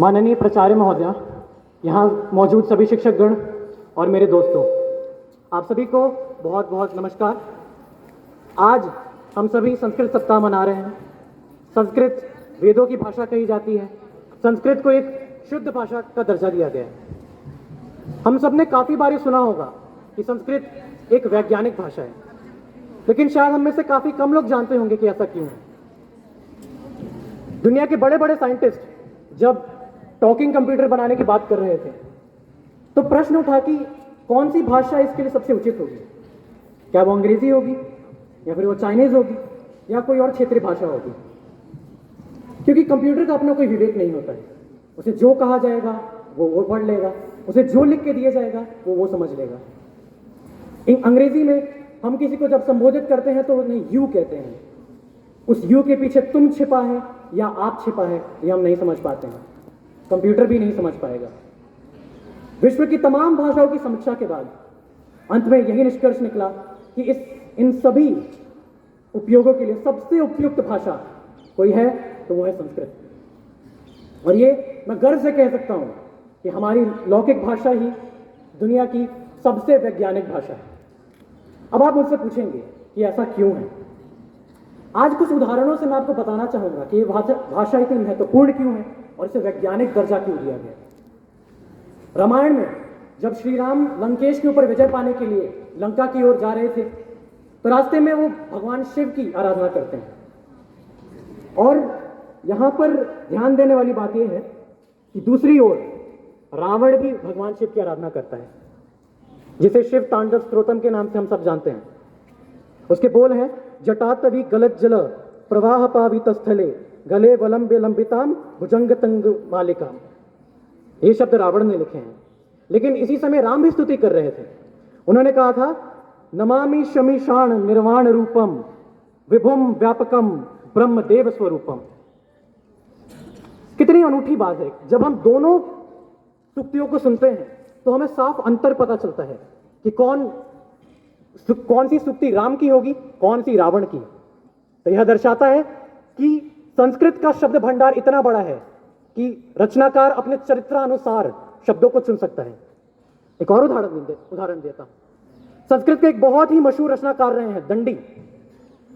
माननीय प्राचार्य महोदया, यहाँ मौजूद सभी शिक्षकगण और मेरे दोस्तों, आप सभी को बहुत बहुत नमस्कार। आज हम सभी संस्कृत सप्ताह मना रहे हैं। संस्कृत वेदों की भाषा कही जाती है। संस्कृत को एक शुद्ध भाषा का दर्जा दिया गया है। हम सब ने काफ़ी बार ये सुना होगा कि संस्कृत एक वैज्ञानिक भाषा है, लेकिन शायद हम में से काफ़ी कम लोग जानते होंगे कि ऐसा क्यों है। दुनिया के बड़े बड़े साइंटिस्ट जब टॉकिंग कंप्यूटर बनाने की बात कर रहे थे तो प्रश्न उठा कि कौन सी भाषा इसके लिए सबसे उचित होगी। क्या वो अंग्रेजी होगी, या फिर वो चाइनीज होगी, या कोई और क्षेत्रीय भाषा होगी। क्योंकि कंप्यूटर का अपना कोई विवेक नहीं होता है। उसे जो कहा जाएगा वो पढ़ लेगा, उसे जो लिख के दिया जाएगा वो समझ लेगा। अंग्रेजी में हम किसी को जब संबोधित करते हैं तो उन्हें यू कहते हैं। उस यू के पीछे तुम छिपा है या आप छिपा है ये हम नहीं समझ पाते हैं। कंप्यूटर भी नहीं समझ पाएगा। विश्व की तमाम भाषाओं की समीक्षा के बाद अंत में यही निष्कर्ष निकला कि इन सभी उपयोगों के लिए सबसे उपयुक्त भाषा कोई है तो वो है संस्कृत। और ये मैं गर्व से कह सकता हूं कि हमारी लौकिक भाषा ही दुनिया की सबसे वैज्ञानिक भाषा है। अब आप मुझसे पूछेंगे कि ऐसा क्यों है। आज कुछ उदाहरणों से मैं आपको बताना चाहूंगा कि ये भाषा इतनी महत्वपूर्ण क्यों है और इसे वैज्ञानिक दर्जा क्यों दिया गया। रामायण में जब श्री राम लंकेश के ऊपर विजय पाने के लिए लंका की ओर जा रहे थे तो रास्ते में वो भगवान शिव की आराधना करते हैं। और यहां पर ध्यान देने वाली बात यह है कि दूसरी ओर रावण भी भगवान शिव की आराधना करता है, जिसे शिव तांडव स्तोत्रम के नाम से हम सब जानते हैं। उसके बोल हैं, जटातवि गलत जल प्रवाह पावित स्थले गले वलंबे लंबिताम भुजंग तंग मालिकाम। ये शब्द रावण ने लिखे हैं, लेकिन इसी समय राम भी स्तुति कर रहे थे। उन्होंने कहा था, नमामि शमीशान निर्वाण रूपम विभुम व्यापकम ब्रह्म देव स्वरूपम। कितनी अनूठी बात है। जब हम दोनों स्तुतियों को सुनते हैं तो हमें साफ अंतर पता चलता है कि कौन सी स्तुति राम की होगी, कौन सी रावण की। तो यह दर्शाता है कि संस्कृत का शब्द भंडार इतना बड़ा है कि रचनाकार अपने चरित्रानुसार शब्दों को चुन सकता है। एक और उदाहरण देता हूं। संस्कृत के एक बहुत ही मशहूर रचनाकार रहे हैं दंडी।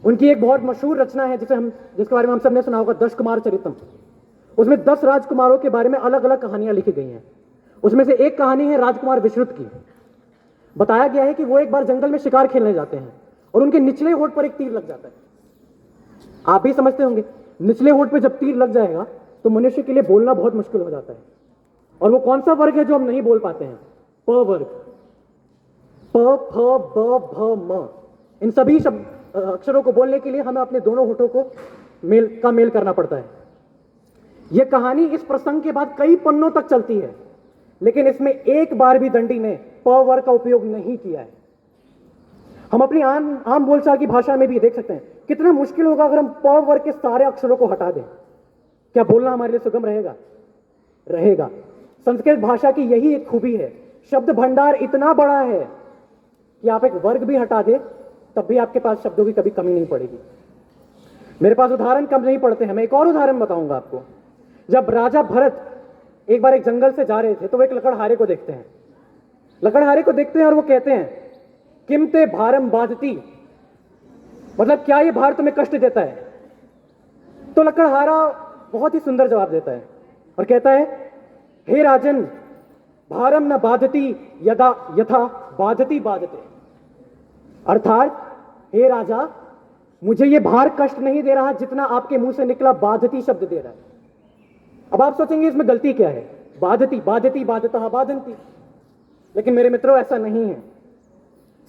उनकी एक बहुत मशहूर रचना है जिसके बारे में हम सबने सुना होगा, दश कुमार चरितम। उसमें 10 राजकुमारों के बारे में अलग अलग कहानियां लिखी गई हैं। उसमें से एक कहानी है राजकुमार विश्रुत की। बताया गया है कि वो एक बार जंगल में शिकार खेलने जाते हैं और उनके निचले होठ पर एक तीर लग जाता है। आप भी समझते होंगे, निचले होठ पे जब तीर लग जाएगा तो मनुष्य के लिए बोलना बहुत मुश्किल हो जाता है। और वो कौन सा वर्ग है जो हम नहीं बोल पाते हैं? प वर्ग। प, फ, ब, भ, म। इन सभी अक्षरों को बोलने के लिए हमें अपने दोनों होठों को मेल करना पड़ता है। यह कहानी इस प्रसंग के बाद कई पन्नों तक चलती है, लेकिन इसमें एक बार भी दंडी ने प वर्ग का उपयोग नहीं किया है। हम अपनी आम बोलचाल की भाषा में भी देख सकते हैं कितना मुश्किल होगा अगर हम प वर्ग के सारे अक्षरों को हटा दें। क्या बोलना हमारे लिए सुगम रहेगा? संस्कृत भाषा की यही एक खूबी है। शब्द भंडार इतना बड़ा है कि आप एक वर्ग भी हटा दें तब भी आपके पास शब्दों की कभी कमी नहीं पड़ेगी। मेरे पास उदाहरण कम नहीं पड़ते हैं। मैं एक और उदाहरण बताऊंगा आपको। जब राजा भरत एक बार एक जंगल से जा रहे थे तो वो एक लकड़हारे को देखते हैं और वो कहते हैं, किम ते भारम बाधती, मतलब क्या ये भार तुम्हें कष्ट देता है? तो लकड़हारा बहुत ही सुंदर जवाब देता है और कहता है, हे राजन, भारम न बाधती यदा यथा बाधती बाधते। अर्थात, हे राजा, मुझे ये भार कष्ट नहीं दे रहा जितना आपके मुंह से निकला बाधती शब्द दे रहा है। अब आप सोचेंगे इसमें गलती क्या है? बाधती बाधती बाधता बाधंती। लेकिन मेरे मित्रों, ऐसा नहीं है।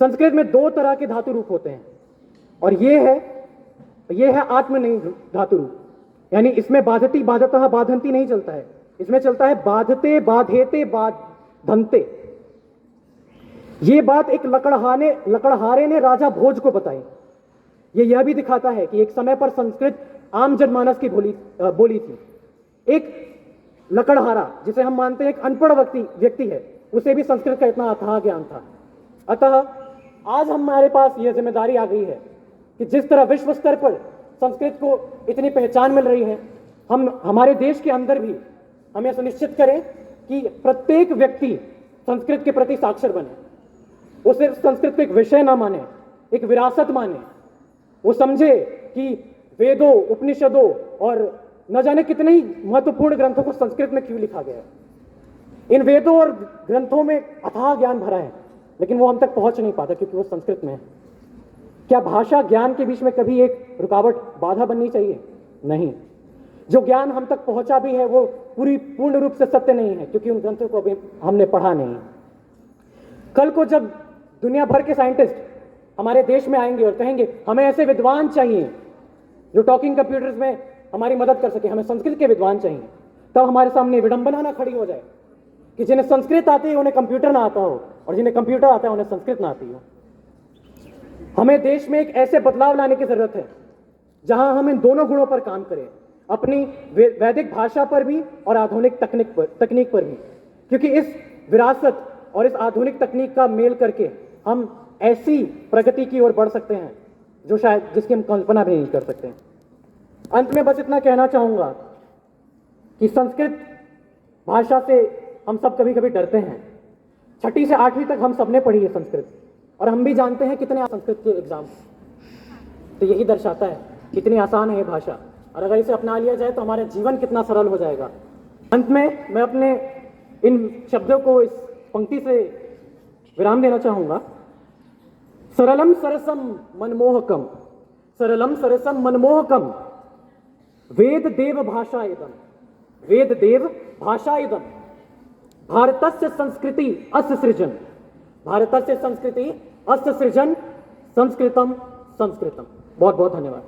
संस्कृत में 2 तरह के धातु रूप होते हैं और ये है आत्मनेयी धातु रूप। यानी इसमें बाधती बाधता बाधंती नहीं चलता है, इसमें चलता है बाधते बाधेते बाधंते। ये बात एक लकड़हारे ने राजा भोज को बताई। यह भी दिखाता है कि एक समय पर संस्कृत आम जनमानस की बोली थी। एक लकड़हारा, जिसे हम मानते हैं एक अनपढ़ व्यक्ति है, उसे भी संस्कृत का इतना अथाह ज्ञान था। अतः आज हमारे पास यह जिम्मेदारी आ गई है कि जिस तरह विश्व स्तर पर संस्कृत को इतनी पहचान मिल रही है, हम हमारे देश के अंदर भी हमें सुनिश्चित करें कि प्रत्येक व्यक्ति संस्कृत के प्रति साक्षर बने। वो सिर्फ संस्कृत को एक विषय ना माने, एक विरासत माने। वो समझे कि वेदों, उपनिषदों और न जाने कितने ही महत्वपूर्ण ग्रंथों को संस्कृत में क्यों लिखा गया है। इन वेदों और ग्रंथों में अथाह ज्ञान भरा है, लेकिन वो हम तक पहुंच नहीं पाता क्योंकि वो संस्कृत में है। क्या भाषा ज्ञान के बीच में कभी एक रुकावट, बाधा बननी चाहिए? नहीं। जो ज्ञान हम तक पहुंचा भी है वो पूर्ण रूप से सत्य नहीं है, क्योंकि उन ग्रंथों को अभी हमने पढ़ा नहीं। कल को जब दुनिया भर के साइंटिस्ट हमारे देश में आएंगे और कहेंगे हमें ऐसे विद्वान चाहिए जो टॉकिंग कंप्यूटर्स में हमारी मदद कर सके, हमें संस्कृत के विद्वान चाहिए, तब हमारे सामने विडंबना ना खड़ी हो जाए कि जिन्हें संस्कृत आती है उन्हें कंप्यूटर ना आता हो, और जिन्हें कंप्यूटर आता है उन्हें संस्कृत ना आती हो। हमें देश में एक ऐसे बदलाव लाने की जरूरत है जहां हम इन दोनों गुणों पर काम करें, अपनी वैदिक भाषा पर भी और आधुनिक तकनीक पर भी, क्योंकि इस विरासत और इस आधुनिक तकनीक का मेल करके हम ऐसी प्रगति की ओर बढ़ सकते हैं जो शायद जिसकी हम कल्पना भी नहीं कर सकते हैं। अंत में बस इतना कहना चाहूंगा कि संस्कृत भाषा से हम सब कभी कभी डरते हैं। 6ठी से 8वीं तक हम सबने पढ़ी है संस्कृत, और हम भी जानते हैं कितने संस्कृत के एग्जाम, तो यही दर्शाता है कितनी आसान है ये भाषा, और अगर इसे अपना लिया जाए तो हमारा जीवन कितना सरल हो जाएगा। अंत में मैं अपने इन शब्दों को इस पंक्ति से विराम देना चाहूंगा। सरलम सरसम मनमोहकम, सरलम सरसम मनमोहकम, वेद देव भाषा इदम, वेद देव भाषा इदम, भारतस्य संस्कृति अस्य सृजन, भारतस्य संस्कृति अस्य सृजन, संस्कृतम संस्कृतम। बहुत बहुत धन्यवाद।